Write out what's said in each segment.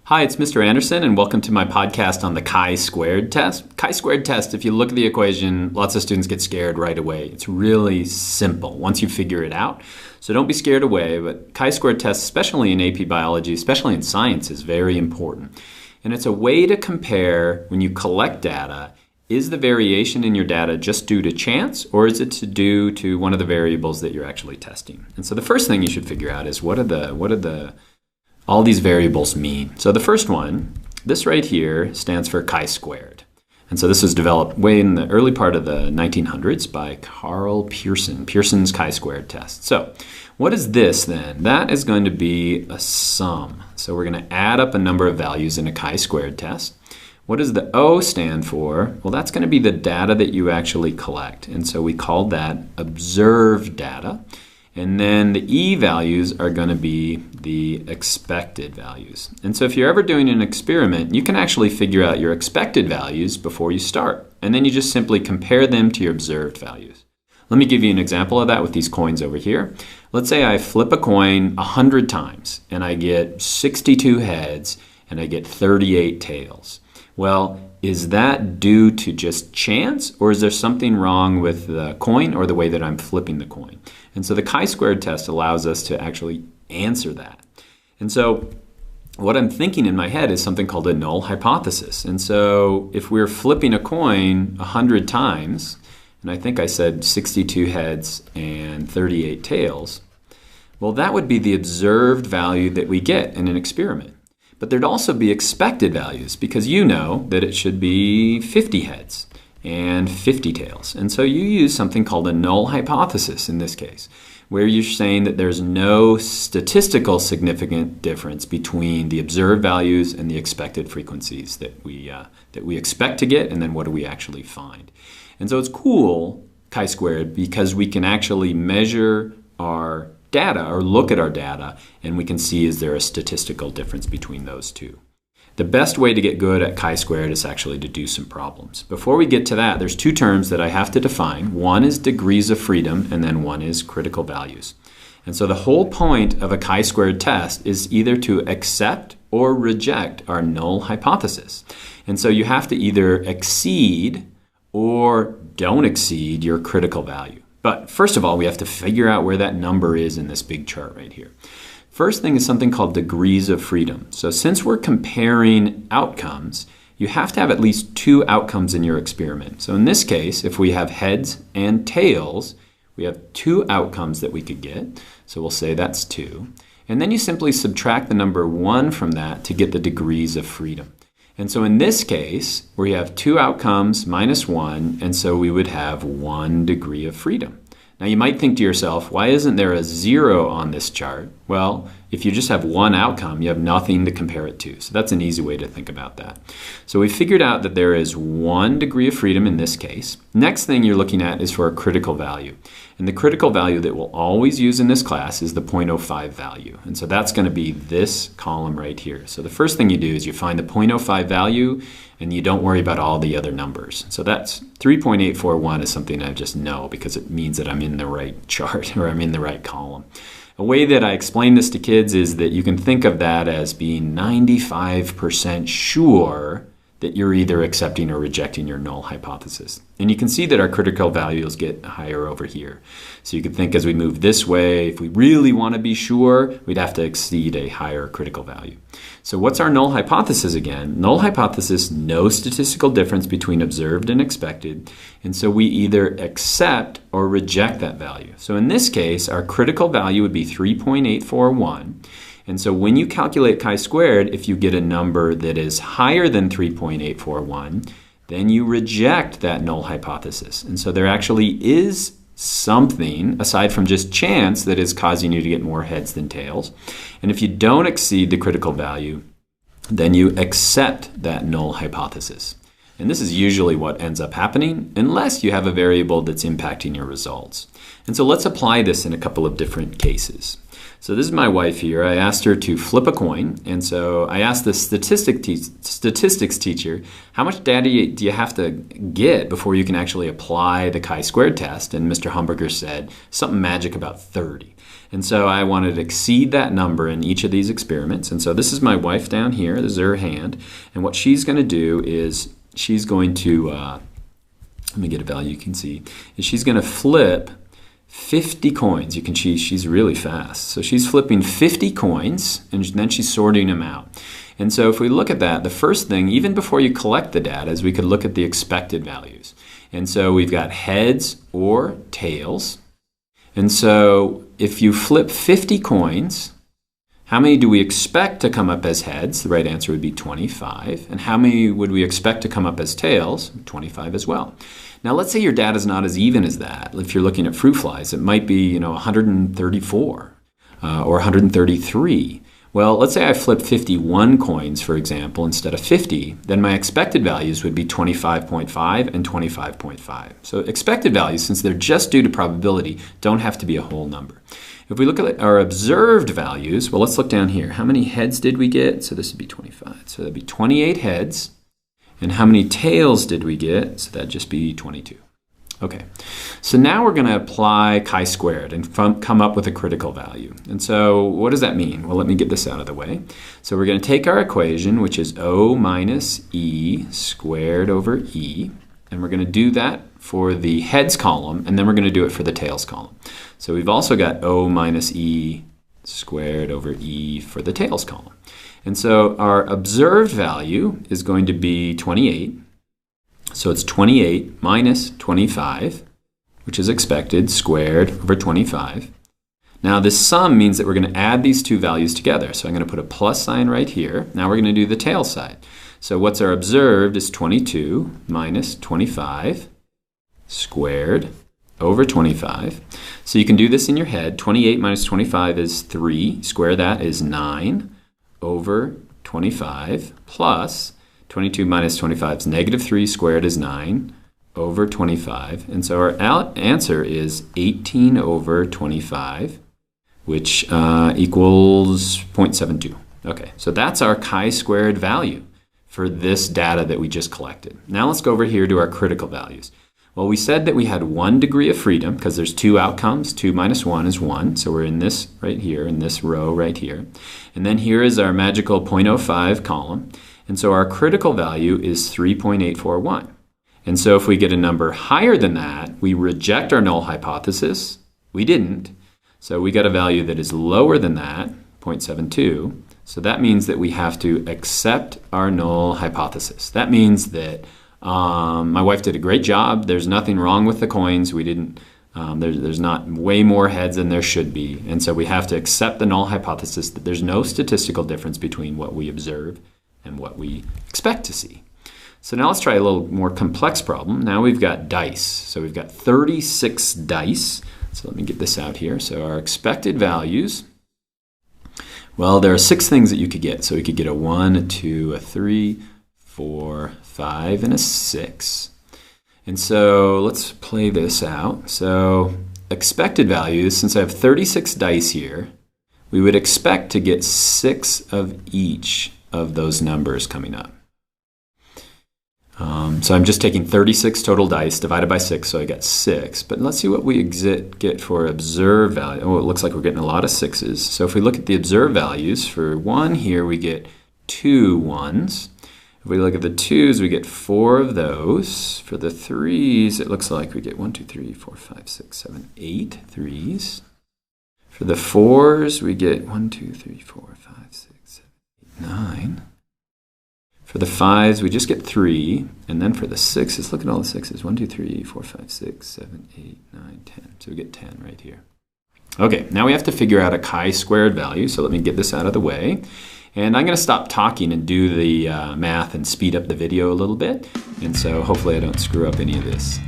Hi, it's Mr. Anderson, and welcome to my podcast on the chi-squared test. Chi-squared test, if you look at the equation, lots of students get scared right away. It's really simple once you figure it out. So don't be scared away, but chi-squared test, especially in AP biology, especially in science, is very important. And it's a way to compare when you collect data. Is the variation in your data just due to chance, or is it due to one of the variables that you're actually testing? And so the first thing you should figure out is what are all these variables mean. So the first one, this right here, stands for chi-squared. And so this was developed way in the early part of the 1900s by Karl Pearson, Pearson's chi-squared test. So what is this then? That is going to be a sum. So we're going to add up a number of values in a chi-squared test. What does the O stand for? Well, that's going to be the data that you actually collect. And so we called that observed data. And then the E values are going to be the expected values. And so if you're ever doing an experiment, you can actually figure out your expected values before you start. And then you just simply compare them to your observed values. Let me give you an example of that with these coins over here. Let's say I flip a coin 100 times and I get 62 heads and I get 38 tails. Well, is that due to just chance, or is there something wrong with the coin or the way that I'm flipping the coin? And so the chi-squared test allows us to actually answer that. And so what I'm thinking in my head is something called a null hypothesis. And so if we're flipping a coin 100 times, and I think I said 62 heads and 38 tails, well, that would be the observed value that we get in an experiment. But there'd also be expected values, because you know that it should be 50 heads and 50 tails. And so you use something called a null hypothesis in this case, where you're saying that there's no statistical significant difference between the observed values and the expected frequencies that we expect to get, and then what do we actually find. And so it's cool, chi-squared, because we can actually measure our data or look at our data, and we can see, is there a statistical difference between those two. The best way to get good at chi-squared is actually to do some problems. Before we get to that, there's two terms that I have to define. One is degrees of freedom, and then one is critical values. And so the whole point of a chi-squared test is either to accept or reject our null hypothesis. And so you have to either exceed or don't exceed your critical value. But first of all, we have to figure out where that number is in this big chart right here. First thing is something called degrees of freedom. So since we're comparing outcomes, you have to have at least two outcomes in your experiment. So in this case, if we have heads and tails, we have two outcomes that we could get. So we'll say that's 2. And then you simply subtract the number 1 from that to get the degrees of freedom. And so in this case, we have 2 outcomes minus 1, and so we would have 1 degree of freedom. Now you might think to yourself, why isn't there a 0 on this chart? Well, if you just have one outcome, you have nothing to compare it to. So that's an easy way to think about that. So we figured out that there is 1 degree of freedom in this case. Next thing you're looking at is for a critical value. And the critical value that we'll always use in this class is the 0.05 value. And so that's going to be this column right here. So the first thing you do is you find the 0.05 value, and you don't worry about all the other numbers. So that's 3.841 is something I just know because it means that I'm in the right chart or I'm in the right column. A way that I explain this to kids is that you can think of that as being 95% sure that you're either accepting or rejecting your null hypothesis. And you can see that our critical values get higher over here. So you could think as we move this way, if we really want to be sure, we'd have to exceed a higher critical value. So what's our null hypothesis again? Null hypothesis, no statistical difference between observed and expected. And so we either accept or reject that value. So in this case, our critical value would be 3.841. And so when you calculate chi-squared, if you get a number that is higher than 3.841, then you reject that null hypothesis. And so there actually is something, aside from just chance, that is causing you to get more heads than tails. And if you don't exceed the critical value, then you accept that null hypothesis. And this is usually what ends up happening, unless you have a variable that's impacting your results. And so let's apply this in a couple of different cases. So this is my wife here. I asked her to flip a coin. And so I asked the statistics teacher, how much data do you have to get before you can actually apply the chi-squared test? And Mr. Humberger said something magic about 30. And so I wanted to exceed that number in each of these experiments. And so this is my wife down here. This is her hand. And what she's going to do is she's going to, let me get a value you can see, is she's going to flip 50 coins. You can see she's really fast. So she's flipping 50 coins, and then she's sorting them out. And so if we look at that, the first thing, even before you collect the data, is we could look at the expected values. And so we've got heads or tails. And so if you flip 50 coins, how many do we expect to come up as heads? The right answer would be 25. And how many would we expect to come up as tails? 25 as well. Now let's say your data is not as even as that. If you're looking at fruit flies, it might be 134 or 133. Well, let's say I flip 51 coins, for example, instead of 50, then my expected values would be 25.5 and 25.5. So expected values, since they're just due to probability, don't have to be a whole number. If we look at our observed values, well, let's look down here. How many heads did we get? So this would be 25. So that'd be 28 heads. And how many tails did we get? So that'd just be 22. Okay, so now we're going to apply chi-squared and come up with a critical value. And so what does that mean? Well, let me get this out of the way. So we're going to take our equation, which is O minus E squared over E, and we're going to do that for the heads column, and then we're going to do it for the tails column. So we've also got O minus E squared over E for the tails column. And so our observed value is going to be 28. So it's 28 minus 25, which is expected, squared over 25. Now this sum means that we're going to add these two values together. So I'm going to put a plus sign right here. Now we're going to do the tail side. So what's our observed is 22 minus 25 squared over 25. So you can do this in your head. 28 minus 25 is 3. Square that is 9 over 25 plus 22 minus 25 is negative 3 squared is 9 over 25. And so our answer is 18 over 25, which equals 0.72. Okay, so that's our chi-squared value for this data that we just collected. Now let's go over here to our critical values. Well, we said that we had 1 degree of freedom because there's 2 outcomes. 2 minus 1 is 1. So we're in this right here, in this row right here. And then here is our magical 0.05 column. And so our critical value is 3.841. And so if we get a number higher than that, we reject our null hypothesis. We didn't. So we got a value that is lower than that, 0.72. So that means that we have to accept our null hypothesis. That means that my wife did a great job. There's nothing wrong with the coins. We didn't. There's not way more heads than there should be. And so we have to accept the null hypothesis that there's no statistical difference between what we observe and what we expect to see. So now let's try a little more complex problem. Now we've got dice. So we've got 36 dice. So let me get this out here. So our expected values, well, there are 6 things that you could get. So we could get a 1, a 2, a 3, 4, 5, and a 6. And so let's play this out. So expected values, since I have 36 dice here, we would expect to get 6 of each of those numbers coming up. So I'm just taking 36 total dice divided by 6, so I got 6. But let's see what we get for observed value. Oh, it looks like we're getting a lot of 6s. So if we look at the observed values, for 1 here we get 2 1s. If we look at the 2s, we get 4 of those. For the 3s, it looks like we get 1, 2, 3, 4, 5, 6, 7, 8 3s. For the 4s, we get 1, 2, 3, 4, 5, 6, 7, 8, 9. For the 5s, we just get 3. And then for the 6s, look at all the 6s. 1, 2, 3, 4, 5, 6, 7, 8, 9, 10. So we get 10 right here. Okay, now we have to figure out a chi-squared value. So let me get this out of the way. And I'm going to stop talking and do the math and speed up the video a little bit. And so hopefully I don't screw up any of this.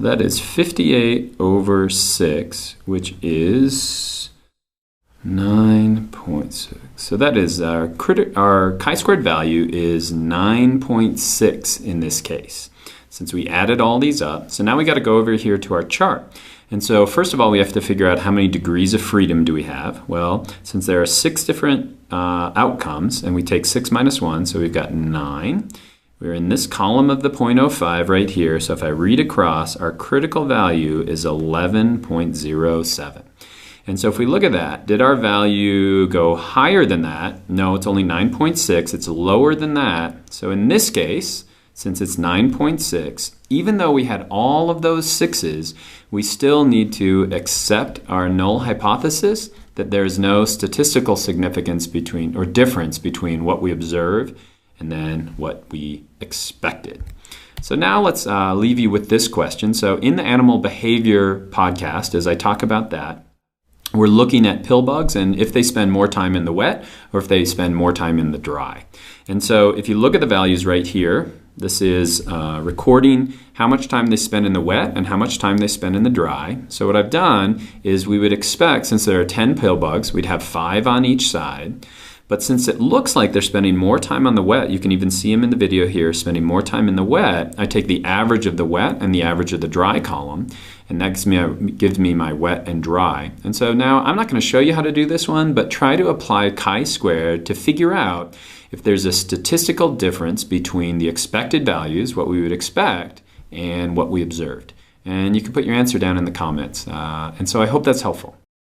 So that is 58 over 6, which is 9.6. So that is our chi-squared value is 9.6 in this case, since we added all these up. So now we got to go over here to our chart. And so first of all, we have to figure out how many degrees of freedom do we have. Well, since there are 6 different outcomes, and we take 6 minus 1, so we've got 9. We're in this column of the 0.05 right here. So if I read across, our critical value is 11.07. And so if we look at that, did our value go higher than that? No, it's only 9.6. It's lower than that. So in this case, since it's 9.6, even though we had all of those 6s, we still need to accept our null hypothesis that there is no statistical significance between, or difference between what we observe and then what we expected. So now let's leave you with this question. So in the animal behavior podcast, as I talk about that, we're looking at pill bugs and if they spend more time in the wet or if they spend more time in the dry. And so if you look at the values right here, this is recording how much time they spend in the wet and how much time they spend in the dry. So what I've done is we would expect, since there are 10 pill bugs, we'd have 5 on each side. But since it looks like they're spending more time on the wet, you can even see them in the video here, spending more time in the wet, I take the average of the wet and the average of the dry column, and that gives me my wet and dry. And so now I'm not going to show you how to do this one, but try to apply chi-squared to figure out if there's a statistical difference between the expected values, what we would expect, and what we observed. And you can put your answer down in the comments. And so I hope that's helpful.